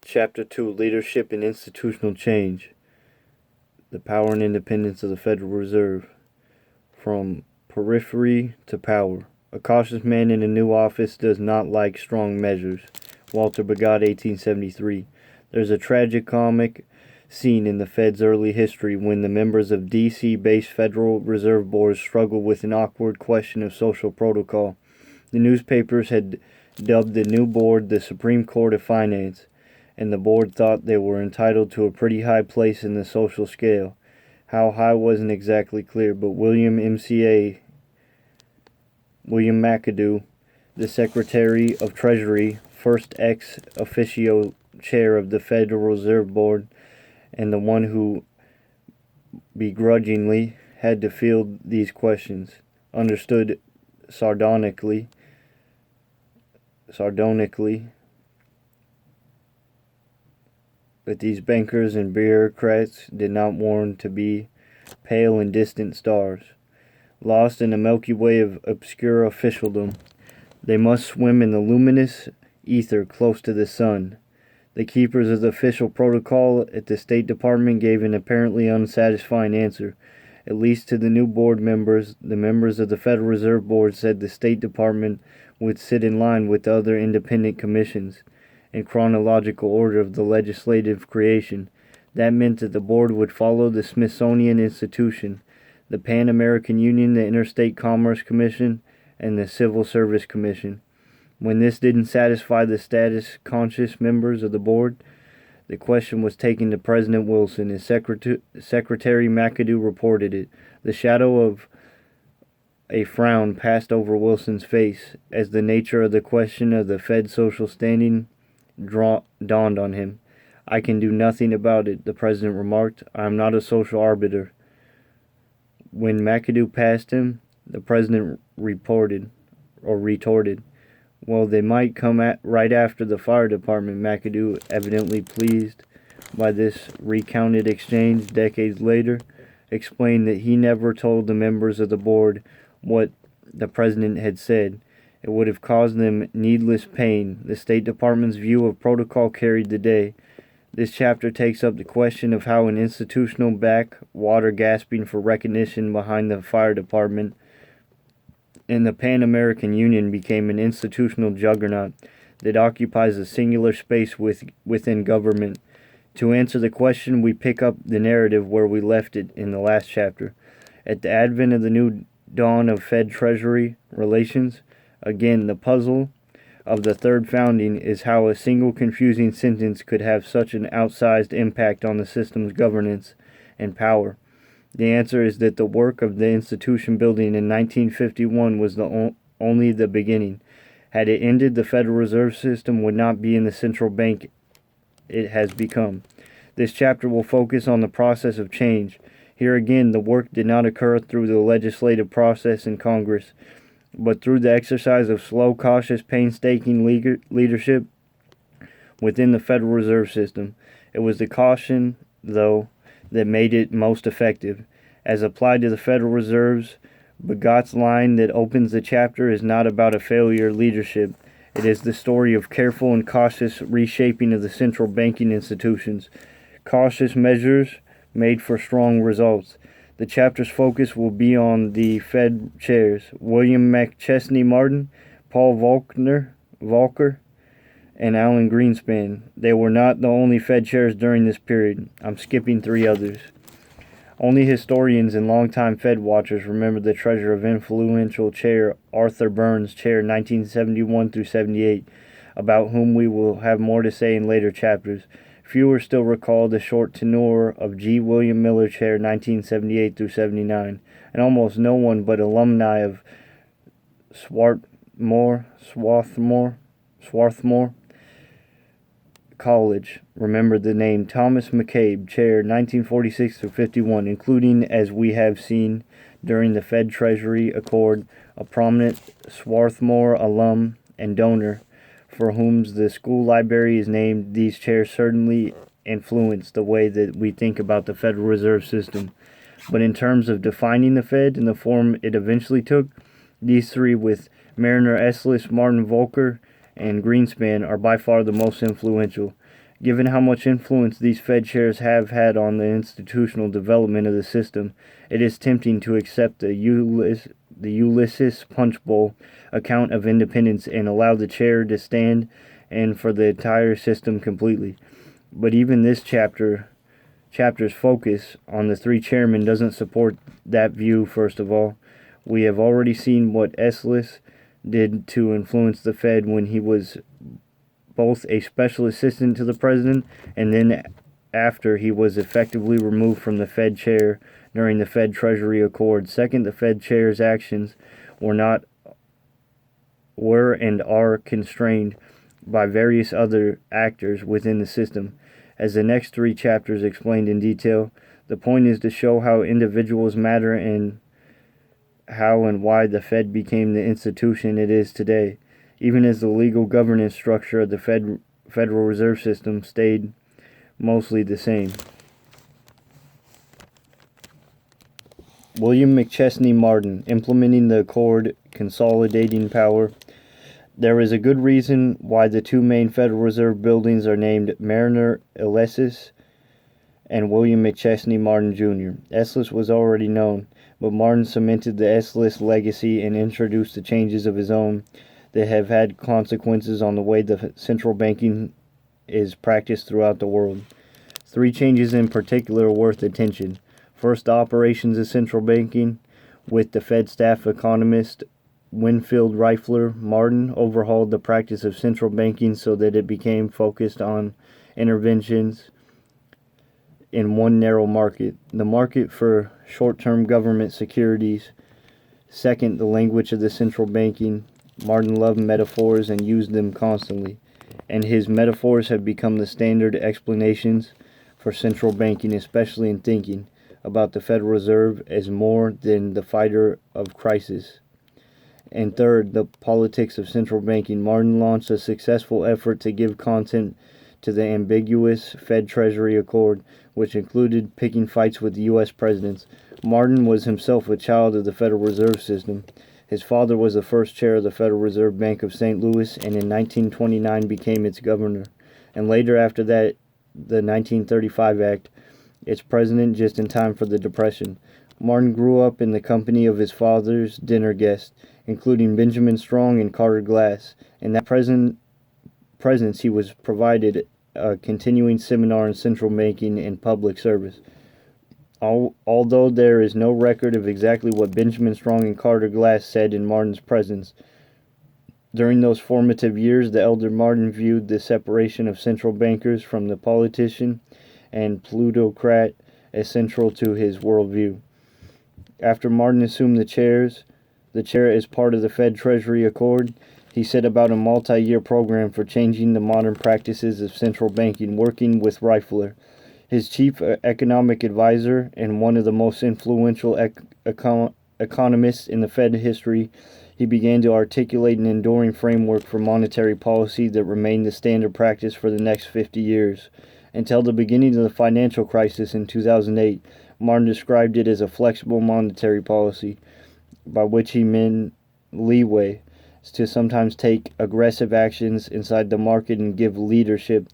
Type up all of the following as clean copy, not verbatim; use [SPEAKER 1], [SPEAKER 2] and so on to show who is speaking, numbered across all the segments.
[SPEAKER 1] Chapter 2, Leadership and Institutional Change. The Power and Independence of the Federal Reserve. From periphery to power. A cautious man in a new office does not like strong measures. Walter Bagot, 1873. There's a tragicomic scene in the Fed's early history when the members of D.C.-based Federal Reserve Boards struggle with an awkward question of social protocol. The newspapers had dubbed the new board the Supreme Court of Finance, and the board thought they were entitled to a pretty high place in the social scale. How high wasn't exactly clear, but William McAdoo, the Secretary of Treasury, first ex officio chair of the Federal Reserve Board, and the one who begrudgingly had to field these questions, understood sardonically that these bankers and bureaucrats did not want to be pale and distant stars, lost in the Milky Way of obscure officialdom. They must swim in the luminous ether close to the sun. The keepers of the official protocol at the State Department gave an apparently unsatisfying answer. At least to the new board members, the members of the Federal Reserve Board said the State Department would sit in line with the other independent commissions in chronological order of the legislative creation. That meant that the board would follow the Smithsonian Institution, the Pan American Union, the Interstate Commerce Commission, and the Civil Service Commission. When this didn't satisfy the status-conscious members of the board, the question was taken to President Wilson. As Secretary McAdoo reported it, the shadow of a frown passed over Wilson's face as the nature of the question of the Fed's social standing dawned on him. "I can do nothing about it," the president remarked. "I am not a social arbiter." When McAdoo passed him, the president retorted, "Well, they might come right after the fire department." McAdoo, evidently pleased by this recounted exchange decades later, explained that he never told the members of the board what the president had said. It would have caused them needless pain. The State Department's view of protocol carried the day. This chapter takes up the question of how an institutional backwater gasping for recognition behind the fire department and the Pan American Union became an institutional juggernaut that occupies a singular space within government. To answer the question, we pick up the narrative where we left it in the last chapter. At the advent of the new dawn of Fed-Treasury relations, again, the puzzle of the third founding is how a single confusing sentence could have such an outsized impact on the system's governance and power. The answer is that the work of the institution building in 1951 was only the beginning. Had it ended, the Federal Reserve System would not be in the central bank it has become. This chapter will focus on the process of change. Here again, the work did not occur through the legislative process in Congress, but through the exercise of slow, cautious, painstaking leadership within the Federal Reserve System. It was the caution, though, that made it most effective. As applied to the Federal Reserves, Bagot's line that opens the chapter is not about a failure of leadership. It is the story of careful and cautious reshaping of the central banking institutions. Cautious measures made for strong results. The chapter's focus will be on the Fed chairs, William McChesney Martin, Paul Volcker, and Alan Greenspan. They were not the only Fed chairs during this period. I'm skipping 3 others. Only historians and longtime Fed watchers remember the treasure of influential chair Arthur Burns, chair 1971 through 78, about whom we will have more to say in later chapters. Fewer still recall the short tenure of G. William Miller, chair 1978 through 79, and almost no one but alumni of Swarthmore College remembered the name Thomas McCabe, chair 1946 through 51, including, as we have seen during the Fed Treasury Accord, a prominent Swarthmore alum and donor for whom the school library is named. These chairs certainly influenced the way that we think about the Federal Reserve System. But in terms of defining the Fed and the form it eventually took, these 3, with Mariner Eslis, Martin Volcker, and Greenspan, are by far the most influential. Given how much influence these Fed chairs have had on the institutional development of the system, it is tempting to accept the Ulysses Punchbowl account of independence and allow the chair to stand and for the entire system completely. But even this chapter's focus on the three chairmen doesn't support that view. First of all, we have already seen what Esselstyn did to influence the Fed when he was both a special assistant to the president and then after he was effectively removed from the Fed chair during the Fed Treasury Accord. Second, the Fed chair's actions were and are constrained by various other actors within the system. As the next three chapters explained in detail, the point is to show how individuals matter and how and why the Fed became the institution it is today, even as the legal governance structure of the Federal Reserve System stayed mostly the same. William McChesney Martin, implementing the Accord, consolidating power. There is a good reason why the two main Federal Reserve buildings are named Mariner Esselstyn and William McChesney Martin Jr. Esselstyn was already known, but Martin cemented the Esselstyn legacy and introduced the changes of his own that have had consequences on the way the central banking is practiced throughout the world. Three changes in particular are worth attention. First, the operations of central banking, with the Fed staff economist Winfield Reifler. Martin overhauled the practice of central banking so that it became focused on interventions in one narrow market, the market for short-term government securities. Second, the language of the central banking. Martin loved metaphors and used them constantly, and his metaphors have become the standard explanations for central banking, especially in thinking about the Federal Reserve as more than the fighter of crisis. And third, the politics of central banking. Martin launched a successful effort to give content to the ambiguous Fed Treasury Accord, which included picking fights with U.S. presidents. Martin was himself a child of the Federal Reserve System. His father was the first chair of the Federal Reserve Bank of St. Louis and in 1929 became its governor, and later after that, the 1935 Act, its president just in time for the Depression. Martin grew up in the company of his father's dinner guests, including Benjamin Strong and Carter Glass. In that presence, he was provided a continuing seminar in central banking and public service. Although there is no record of exactly what Benjamin Strong and Carter Glass said in Martin's presence, during those formative years, the elder Martin viewed the separation of central bankers from the politician and plutocrat as central to his worldview. After Martin assumed the chair as part of the Fed Treasury Accord, he set about a multi-year program for changing the modern practices of central banking, working with Reifler, his chief economic advisor and one of the most influential economists in the Fed history. He began to articulate an enduring framework for monetary policy that remained the standard practice for the next 50 years. Until the beginning of the financial crisis in 2008, Martin described it as a flexible monetary policy, by which he meant leeway to sometimes take aggressive actions inside the market and give leadership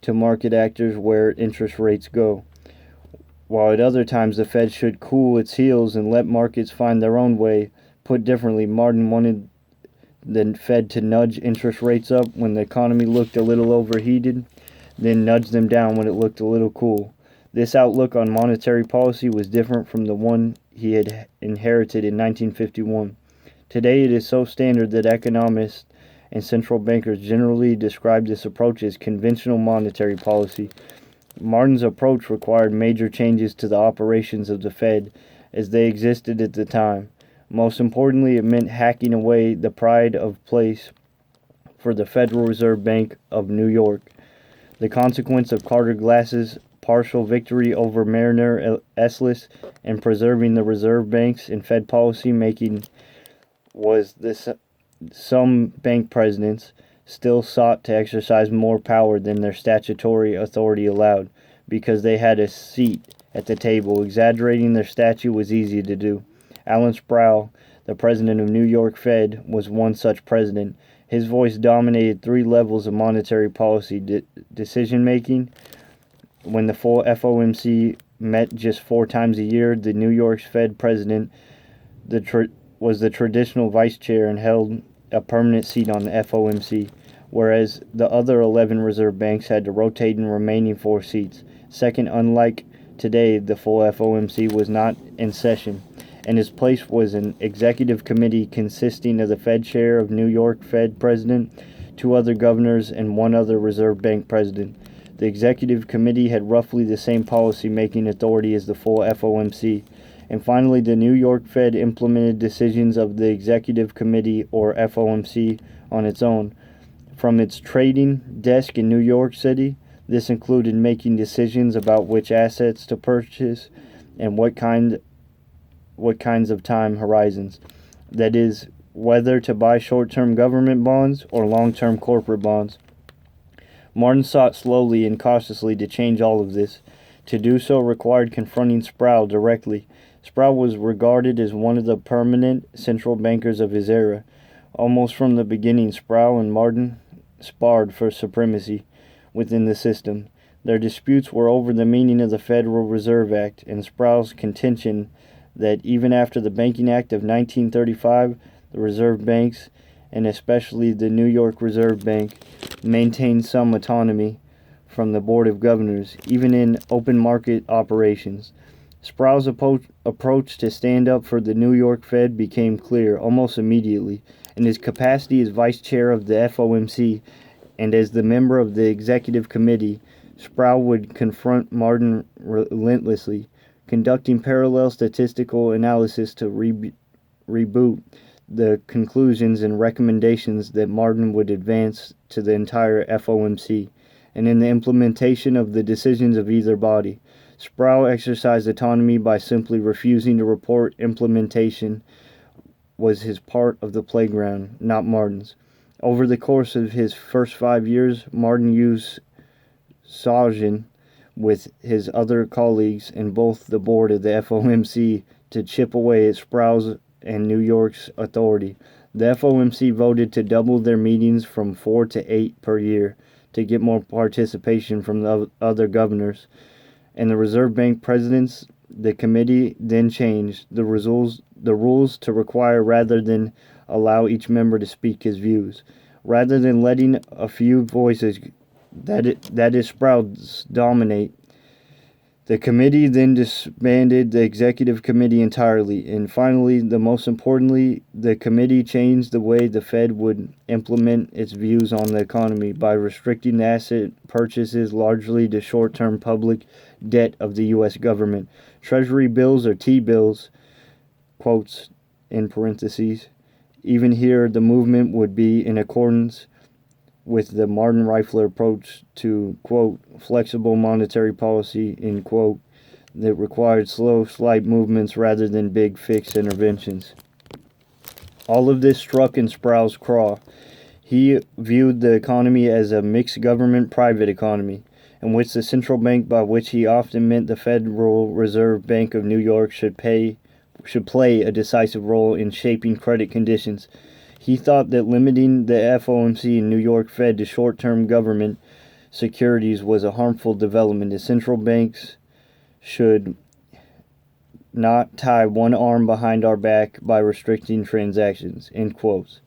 [SPEAKER 1] to market actors where interest rates go, while at other times the Fed should cool its heels and let markets find their own way. Put differently, Martin wanted the Fed to nudge interest rates up when the economy looked a little overheated, then nudge them down when it looked a little cool. This outlook on monetary policy was different from the one he had inherited in 1951. Today it is so standard that economists and central bankers generally describe this approach as conventional monetary policy. Martin's approach required major changes to the operations of the Fed as they existed at the time. Most importantly, it meant hacking away the pride of place for the Federal Reserve Bank of New York. The consequence of Carter Glass's partial victory over Mariner Esselstyn and preserving the reserve banks in Fed policy making was this: some bank presidents still sought to exercise more power than their statutory authority allowed because they had a seat at the table. Exaggerating their stature was easy to do. Alan Sproul, the president of New York Fed, was one such president. His voice dominated three levels of monetary policy decision making. When the full FOMC met just 4 times a year, the New York Fed president was the traditional vice chair and held a permanent seat on the FOMC, whereas the other 11 reserve banks had to rotate in remaining 4 seats. Second, unlike today, the full FOMC was not in session, and his place was an executive committee consisting of the Fed chair of New York Fed president, 2 other governors, and 1 other Reserve Bank president. The executive committee had roughly the same policy-making authority as the full FOMC. And finally, the New York Fed implemented decisions of the executive committee, or FOMC, on its own. From its trading desk in New York City, this included making decisions about which assets to purchase and what kinds of time horizons. That is, whether to buy short-term government bonds or long-term corporate bonds. Martin sought slowly and cautiously to change all of this. To do so required confronting Sproul directly. Sproul was regarded as one of the permanent central bankers of his era. Almost from the beginning, Sproul and Martin sparred for supremacy within the system. Their disputes were over the meaning of the Federal Reserve Act, and Sproul's contention that even after the Banking Act of 1935, the reserve banks, and especially the New York Reserve Bank, maintained some autonomy from the Board of Governors, even in open market operations. Sproul's approach to stand up for the New York Fed became clear almost immediately. In his capacity as vice chair of the FOMC and as the member of the executive committee, Sproul would confront Martin relentlessly, conducting parallel statistical analysis to reboot the conclusions and recommendations that Martin would advance to the entire FOMC, and in the implementation of the decisions of either body. Sproul exercised autonomy by simply refusing to report. Implementation was his part of the playground, not Martin's. Over the course of his first 5 years, Martin used Saugen with his other colleagues in both the board of the FOMC to chip away at Sproul's and New York's authority. The FOMC voted to double their meetings from 4 to 8 per year to get more participation from the other governors. And the Reserve Bank presidents, the committee then changed the rules to require rather than allow each member to speak his views. Rather than letting a few voices, that is Sprouts, dominate, the committee then disbanded the executive committee entirely, and finally, the most importantly, the committee changed the way the Fed would implement its views on the economy by restricting the asset purchases largely to short-term public debt of the U.S. government. Treasury bills or T-bills, quotes in parentheses. Even here, the movement would be in accordance with the Martin Rifler approach to, quote, flexible monetary policy, end quote, that required slow, slight movements rather than big fixed interventions. All of this struck in Sproul's craw. He viewed the economy as a mixed government-private economy, in which the central bank, by which he often meant the Federal Reserve Bank of New York, should play a decisive role in shaping credit conditions. He thought that limiting the FOMC and New York Fed to short-term government securities was a harmful development. The central banks should not tie one arm behind our back by restricting transactions, end quotes,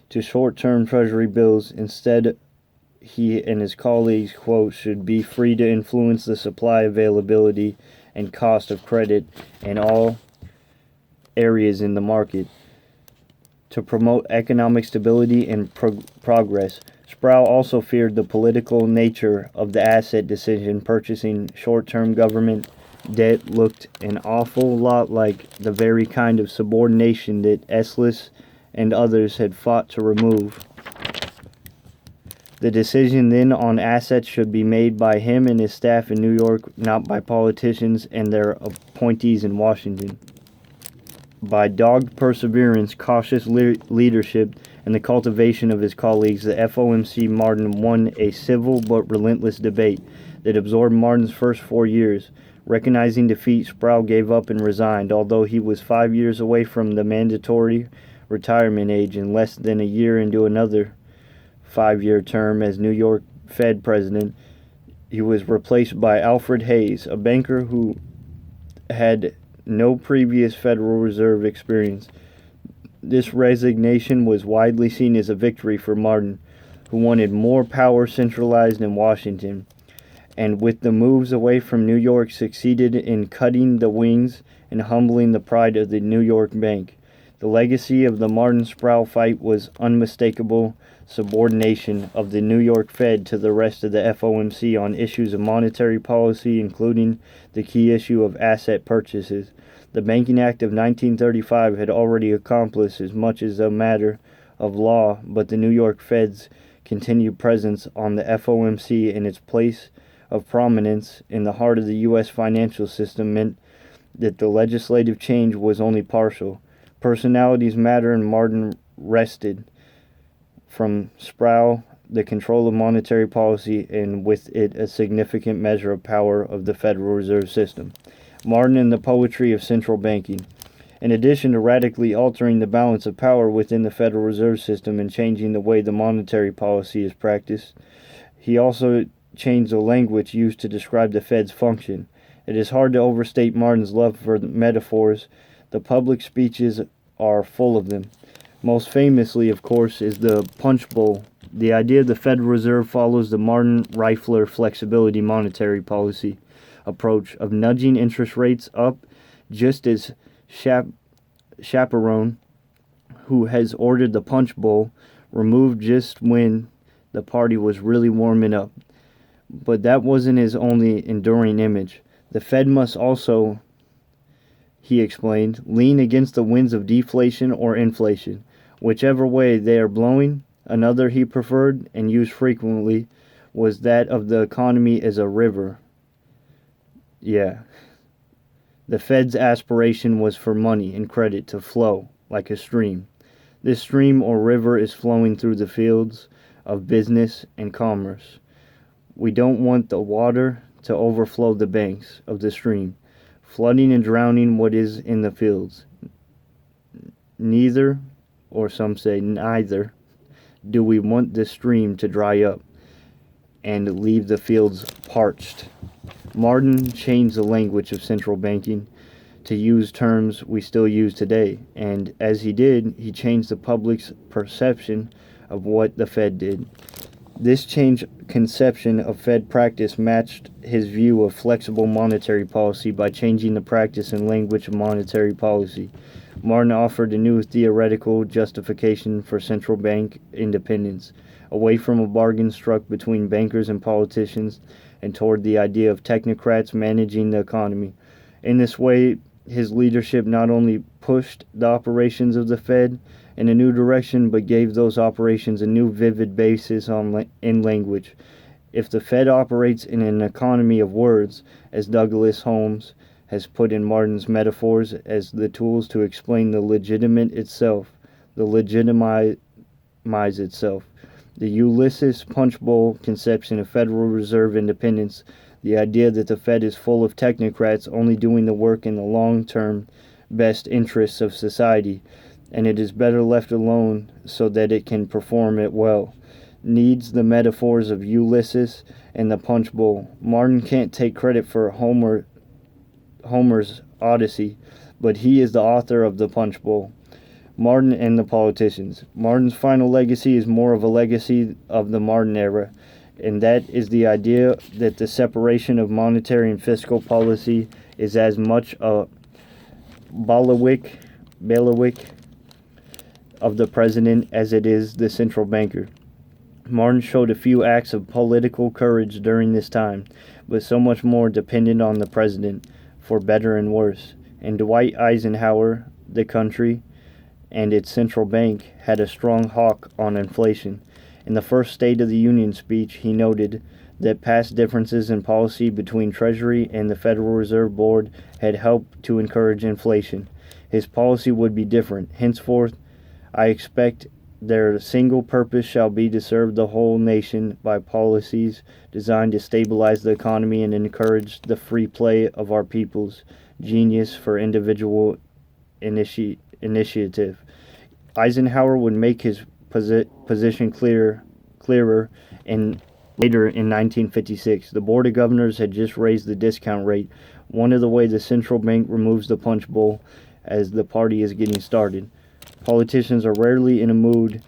[SPEAKER 1] to short-term treasury bills. Instead, he and his colleagues, quote, should be free to influence the supply, availability, and cost of credit in all areas in the market to promote economic stability and progress. Sproul also feared the political nature of the asset decision. Purchasing short-term government debt looked an awful lot like the very kind of subordination that Esselstyn and others had fought to remove. The decision then on assets should be made by him and his staff in New York, not by politicians and their appointees in Washington. By dogged perseverance, cautious leadership, and the cultivation of his colleagues, the FOMC Martin won a civil but relentless debate that absorbed Martin's first 4 years. Recognizing defeat, Sproul gave up and resigned, although he was 5 years away from the mandatory retirement age and less than a year into another 5-year term as New York Fed president. He was replaced by Alfred Hayes, a banker who had no previous Federal Reserve experience. This resignation was widely seen as a victory for Martin, who wanted more power centralized in Washington, and with the moves away from New York succeeded in cutting the wings and humbling the pride of the New York Bank. The legacy of the Martin-Sproul fight was unmistakable subordination of the New York Fed to the rest of the FOMC on issues of monetary policy, including the key issue of asset purchases. The Banking Act of 1935 had already accomplished as much as a matter of law, but the New York Fed's continued presence on the FOMC and its place of prominence in the heart of the U.S. financial system meant that the legislative change was only partial. Personalities matter, and Martin wrested from Sproul the control of monetary policy and with it a significant measure of power of the Federal Reserve System. Martin and the poetry of central banking. In addition to radically altering the balance of power within the Federal Reserve System and changing the way the monetary policy is practiced, he also changed the language used to describe the Fed's function. It is hard to overstate Martin's love for metaphors. The public speeches are full of them. Most famously, of course, is the punch bowl. The idea of the Federal Reserve follows the Martin-Rifler flexibility monetary policy approach of nudging interest rates up, just as Chaperone, who has ordered the punch bowl, removed just when the party was really warming up. But that wasn't his only enduring image. The Fed must also, he explained, lean against the winds of deflation or inflation. Whichever way they are blowing, another he preferred and used frequently was that of the economy as a river. Yeah. The Fed's aspiration was for money and credit to flow like a stream. This stream or river is flowing through the fields of business and commerce. We don't want the water to overflow the banks of the stream, flooding and drowning what is in the fields. Neither, or some say neither, do we want the stream to dry up and leave the fields parched. Martin changed the language of central banking to use terms we still use today, and as he did, he changed the public's perception of what the Fed did. This changed conception of Fed practice matched his view of flexible monetary policy by changing the practice and language of monetary policy. Martin offered a new theoretical justification for central bank independence, away from a bargain struck between bankers and politicians and toward the idea of technocrats managing the economy. In this way, his leadership not only pushed the operations of the Fed in a new direction, but gave those operations a new vivid basis in language. If the Fed operates in an economy of words, as Douglas Holmes has put in Martin's metaphors as the tools to explain the legitimate itself, the legitimize itself, the Ulysses Punch Bowl conception of Federal Reserve independence, the idea that the Fed is full of technocrats only doing the work in the long-term best interests of society, and it is better left alone so that it can perform it well, needs the metaphors of Ulysses and the Punch Bowl. Martin can't take credit for Homer's Odyssey, but he is the author of the Punch Bowl. Martin and the politicians. Martin's final legacy is more of a legacy of the Martin era, and that is the idea that the separation of monetary and fiscal policy is as much a bailiwick of the president as it is the central banker. Martin showed a few acts of political courage during this time, but so much more depended on the president, for better and worse. And Dwight Eisenhower, the country, and its central bank had a strong hawk on inflation. In the first State of the Union speech, he noted that past differences in policy between Treasury and the Federal Reserve Board had helped to encourage inflation. His policy would be different. Henceforth, I expect their single purpose shall be to serve the whole nation by policies designed to stabilize the economy and encourage the free play of our people's genius for individual initiative. Eisenhower would make his position clear clearer later in 1956. The Board of Governors had just raised the discount rate, one of the ways the central bank removes the punch bowl as the party is getting started. Politicians are rarely in a mood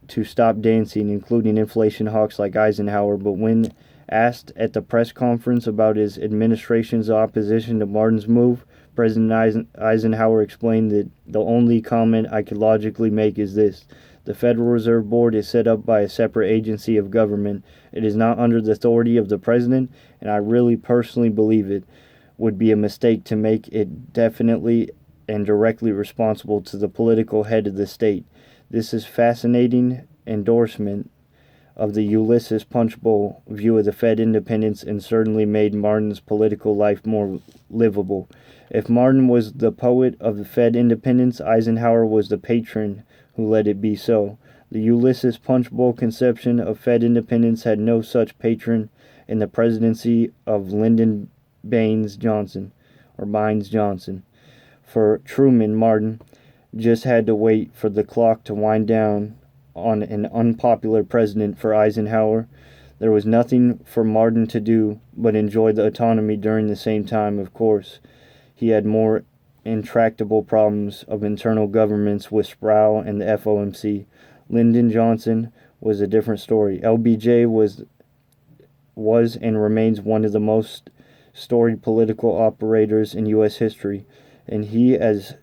[SPEAKER 1] to stop dancing, including inflation hawks like Eisenhower, but when asked at the press conference about his administration's opposition to Martin's move, President Eisenhower explained that the only comment I could logically make is this: the Federal Reserve Board is set up by a separate agency of government. It is not under the authority of the president, and I really personally believe it would be a mistake to make it definitely and directly responsible to the political head of the state. This is fascinating endorsement of the Ulysses Punch Bowl view of the Fed independence and certainly made Martin's political life more livable. If Martin was the poet of the Fed independence, Eisenhower was the patron who let it be so. The Ulysses Punch Bowl conception of Fed independence had no such patron in the presidency of Lyndon Baines Johnson. For Truman, Martin just had to wait for the clock to wind down on an unpopular president. For Eisenhower, there was nothing for Martin to do but enjoy the autonomy during the same time. Of course, he had more intractable problems of internal governments with Sproul and the FOMC. Lyndon Johnson was a different story. LBJ was and remains one of the most storied political operators in U.S. history, and he has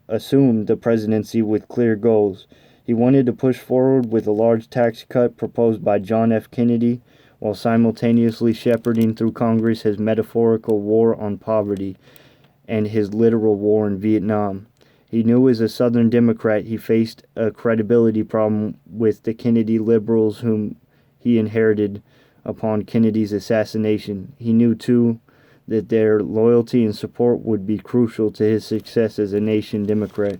[SPEAKER 1] assumed the presidency with clear goals. He wanted to push forward with a large tax cut proposed by John F. Kennedy, while simultaneously shepherding through Congress his metaphorical war on poverty and his literal war in Vietnam. He knew as a Southern Democrat he faced a credibility problem with the Kennedy liberals whom he inherited upon Kennedy's assassination. He knew, too, that their loyalty and support would be crucial to his success as a national Democrat.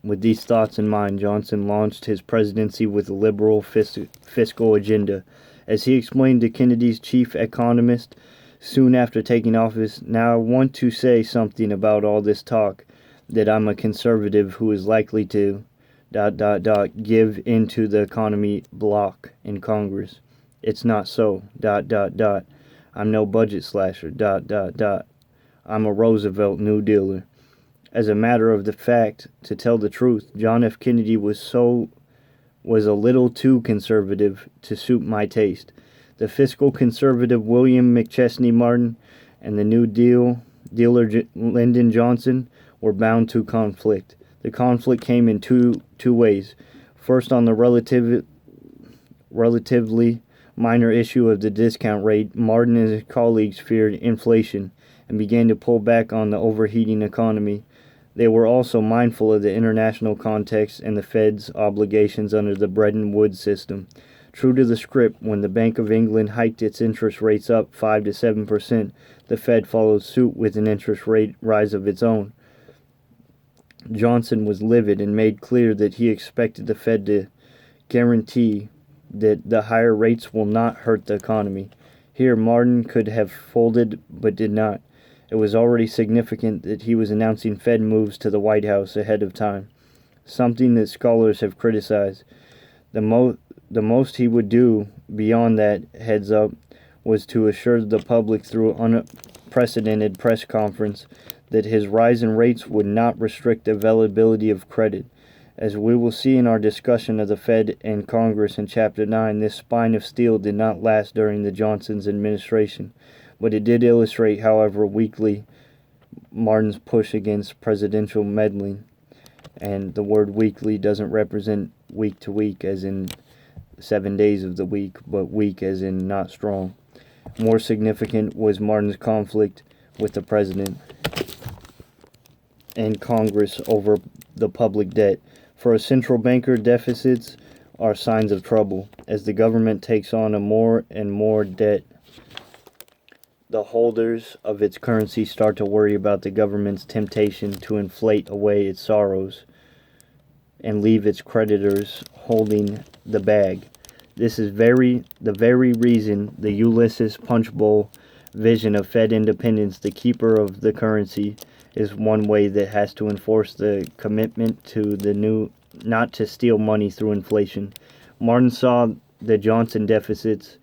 [SPEAKER 1] With these thoughts in mind, Johnson launched his presidency with a liberal fiscal agenda. As he explained to Kennedy's chief economist soon after taking office, "Now I want to say something about all this talk that I'm a conservative who is likely to ... give into the economy block in Congress. It's not so ... I'm no budget slasher ... I'm a Roosevelt New Dealer." As a matter of the fact, to tell the truth, John F. Kennedy was a little too conservative to suit my taste. The fiscal conservative William McChesney Martin and the New Dealer Lyndon Johnson were bound to conflict. The conflict came in two ways. First, on the relatively minor issue of the discount rate, Martin and his colleagues feared inflation and began to pull back on the overheating economy. They were also mindful of the international context and the Fed's obligations under the Bretton Woods system. True to the script, when the Bank of England hiked its interest rates up 5 to 7%, the Fed followed suit with an interest rate rise of its own. Johnson was livid and made clear that he expected the Fed to guarantee that the higher rates will not hurt the economy. Here, Martin could have folded but did not. It was already significant that he was announcing Fed moves to the White House ahead of time, something that scholars have criticized. The most he would do beyond that heads up was to assure the public through unprecedented press conference that his rise in rates would not restrict the availability of credit. As we will see in our discussion of the Fed and Congress in Chapter 9, this spine of steel did not last during the Johnson's administration, but it did illustrate, however weakly, Martin's push against presidential meddling. And the word weekly doesn't represent week to week as in 7 days of the week, but weak as in not strong. More significant was Martin's conflict with the president and Congress over the public debt. For a central banker, deficits are signs of trouble. As the government takes on a more and more debt, the holders of its currency start to worry about the government's temptation to inflate away its sorrows and leave its creditors holding the bag. This is the very reason the Ulysses Punch Bowl vision of Fed independence, the keeper of the currency, is one way that has to enforce the commitment to the new not to steal money through inflation. Martin saw the Johnson deficits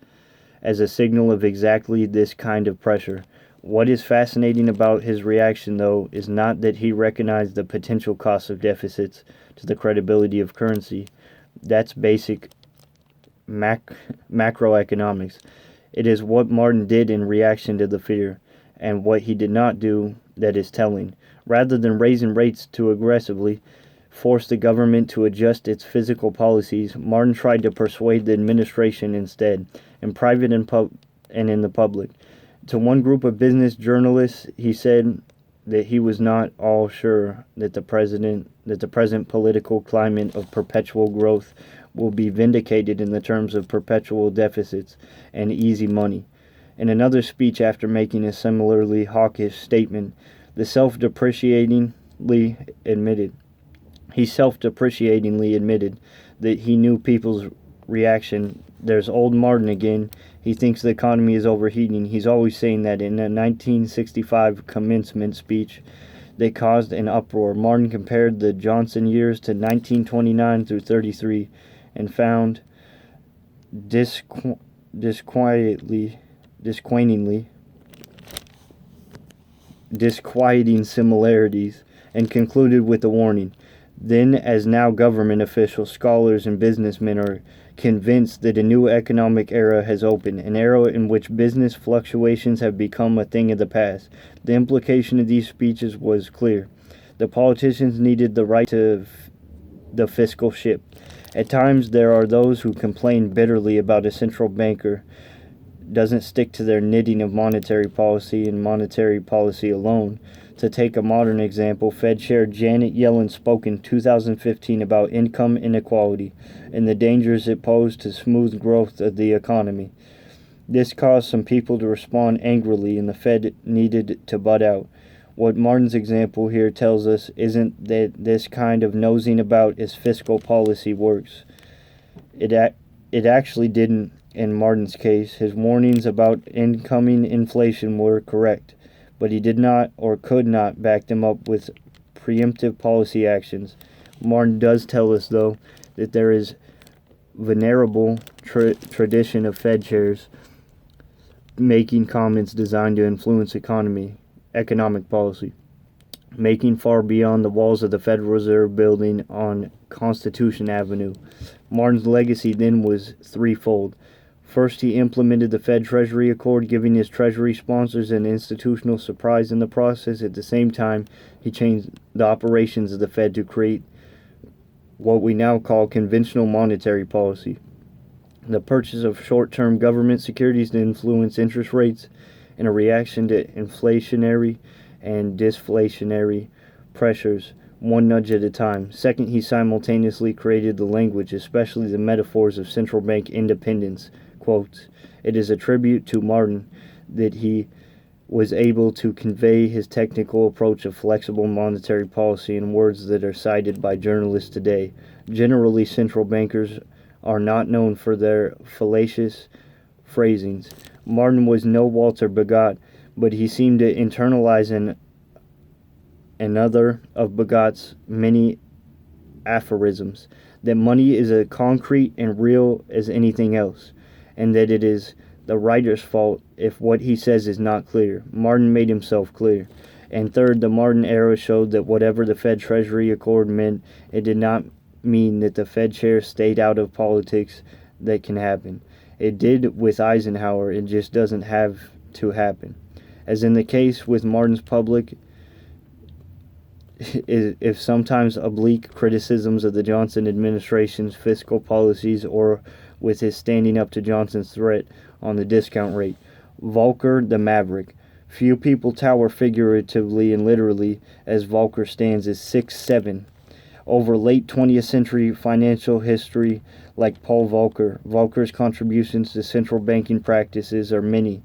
[SPEAKER 1] as a signal of exactly this kind of pressure. What is fascinating about his reaction, though, is not that he recognized the potential cost of deficits to the credibility of currency. That's basic macroeconomics. It is what Martin did in reaction to the fear, and what he did not do that is telling. Rather than raising rates too aggressively, force the government to adjust its fiscal policies, Martin tried to persuade the administration instead, in private and in the public. To one group of business journalists, he said that he was not all sure that the present political climate of perpetual growth will be vindicated in the terms of perpetual deficits and easy money. In another speech after making a similarly hawkish statement, he self-depreciatingly admitted that he knew people's reaction. There's old Martin again. He thinks the economy is overheating. He's always saying that. In a 1965 commencement speech that caused an uproar, Martin compared the Johnson years to 1929 through 33 and found disquieting similarities, and concluded with a warning. Then, as now, government officials, scholars, and businessmen are convinced that a new economic era has opened, an era in which business fluctuations have become a thing of the past. The implication of these speeches was clear. The politicians needed the right to the fiscal ship. At times, there are those who complain bitterly about a central banker doesn't stick to their knitting of monetary policy and monetary policy alone. To take a modern example, Fed Chair Janet Yellen spoke in 2015 about income inequality and the dangers it posed to smooth growth of the economy. This caused some people to respond angrily, and the Fed needed to butt out. What Martin's example here tells us isn't that this kind of nosing about his fiscal policy works. It actually didn't in Martin's case. His warnings about incoming inflation were correct, but he did not or could not back them up with preemptive policy actions. Martin does tell us, though, that there is venerable tradition of Fed chairs making comments designed to influence economic policy, making far beyond the walls of the Federal Reserve building on Constitution Avenue. Martin's legacy then was threefold. First, he implemented the Fed Treasury Accord, giving his Treasury sponsors an institutional surprise in the process. At the same time, he changed the operations of the Fed to create what we now call conventional monetary policy. The purchase of short-term government securities to influence interest rates in a reaction to inflationary and deflationary pressures, one nudge at a time. Second, he simultaneously created the language, especially the metaphors of central bank independence. Quotes, "It is a tribute to Martin that he was able to convey his technical approach of flexible monetary policy in words that are cited by journalists today. Generally, central bankers are not known for their fallacious phrasings. Martin was no Walter Bagot, but he seemed to internalize another of Bagot's many aphorisms, that money is as concrete and real as anything else, and that it is the writer's fault if what he says is not clear. Martin made himself clear. And third, the Martin era showed that whatever the Fed Treasury Accord meant, it did not mean that the Fed chair stayed out of politics. That can happen. It did with Eisenhower, it just doesn't have to happen. As in the case with Martin's public, if sometimes oblique criticisms of the Johnson administration's fiscal policies, or with his standing up to Johnson's threat on the discount rate. Volcker the Maverick. Few people tower figuratively and literally as Volcker stands as 6'7". Over late 20th century financial history, like Paul Volcker, Volcker's contributions to central banking practices are many,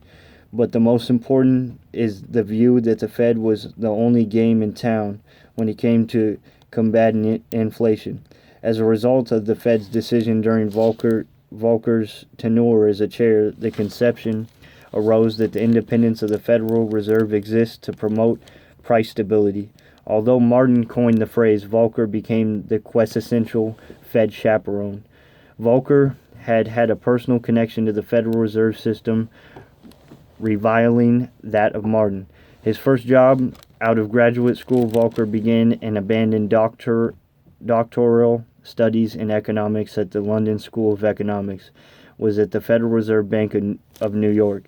[SPEAKER 1] but the most important is the view that the Fed was the only game in town when it came to combating inflation. As a result of the Fed's decision during Volcker's tenure as a chair, the conception arose that the independence of the Federal Reserve exists to promote price stability. Although Martin coined the phrase, Volcker became the quintessential Fed chaperone. Volcker had had a personal connection to the Federal Reserve System, rivaling that of Martin. His first job out of graduate school, Volcker began and abandoned doctoral studies in economics at the London School of Economics, was at the Federal Reserve Bank of New York.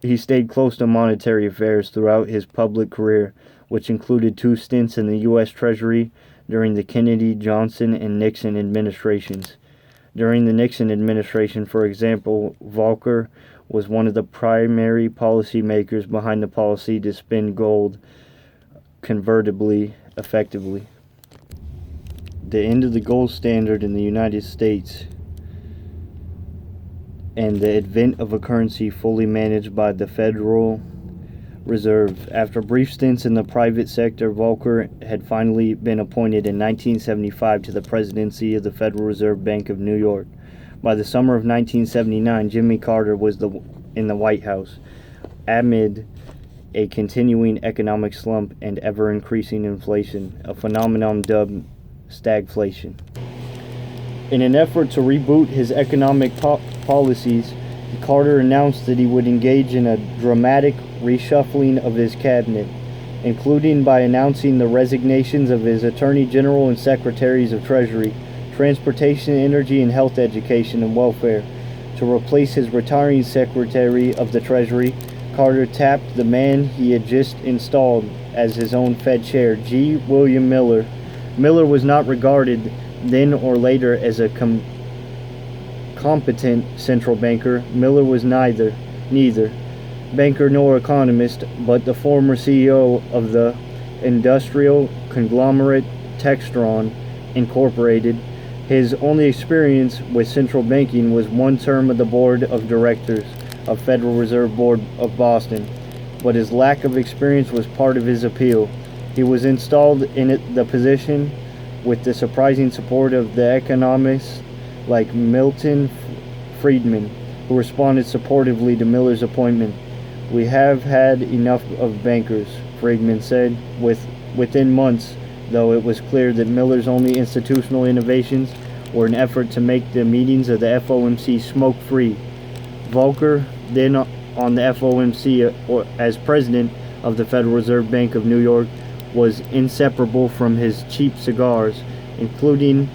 [SPEAKER 1] He stayed close to monetary affairs throughout his public career, which included 2 stints in the U.S. Treasury during the Kennedy, Johnson, and Nixon administrations. During the Nixon administration, for example, Volcker was one of the primary policymakers behind the policy to spend gold convertibly effectively. The end of the gold standard in the United States and the advent of a currency fully managed by the Federal Reserve. After brief stints in the private sector, Volcker had finally been appointed in 1975 to the presidency of the Federal Reserve Bank of New York. By the summer of 1979, Jimmy Carter was in the White House, amid a continuing economic slump and ever-increasing inflation, a phenomenon dubbed stagflation. In an effort to reboot his economic policies, Carter announced that he would engage in a dramatic reshuffling of his cabinet, including by announcing the resignations of his Attorney General and Secretaries of Treasury, Transportation, Energy, and Health, Education, and Welfare. To replace his retiring Secretary of the Treasury, Carter tapped the man he had just installed as his own Fed chair, G. William Miller. Miller was not regarded then or later as a competent central banker. Miller was neither banker nor economist, but the former CEO of the industrial conglomerate Textron Incorporated. His only experience with central banking was 1 term of the board of directors of Federal Reserve Board of Boston, but his lack of experience was part of his appeal. He was installed in the position with the surprising support of the economists like Milton Friedman, who responded supportively to Miller's appointment. "We have had enough of bankers," Friedman said. Within months, though, it was clear that Miller's only institutional innovations were an effort to make the meetings of the FOMC smoke-free. Volcker, then on the FOMC as president of the Federal Reserve Bank of New York, was inseparable from his cheap cigars, including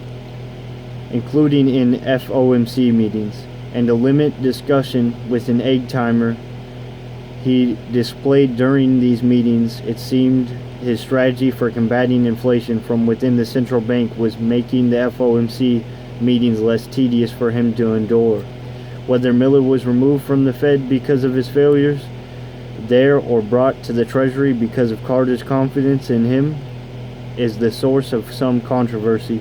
[SPEAKER 1] in FOMC meetings, and to limit discussion with an egg timer he displayed during these meetings. It seemed his strategy for combating inflation from within the central bank was making the FOMC meetings less tedious for him to endure. Whether Miller was removed from the Fed because of his failures there or brought to the Treasury because of Carter's confidence in him is the source of some controversy.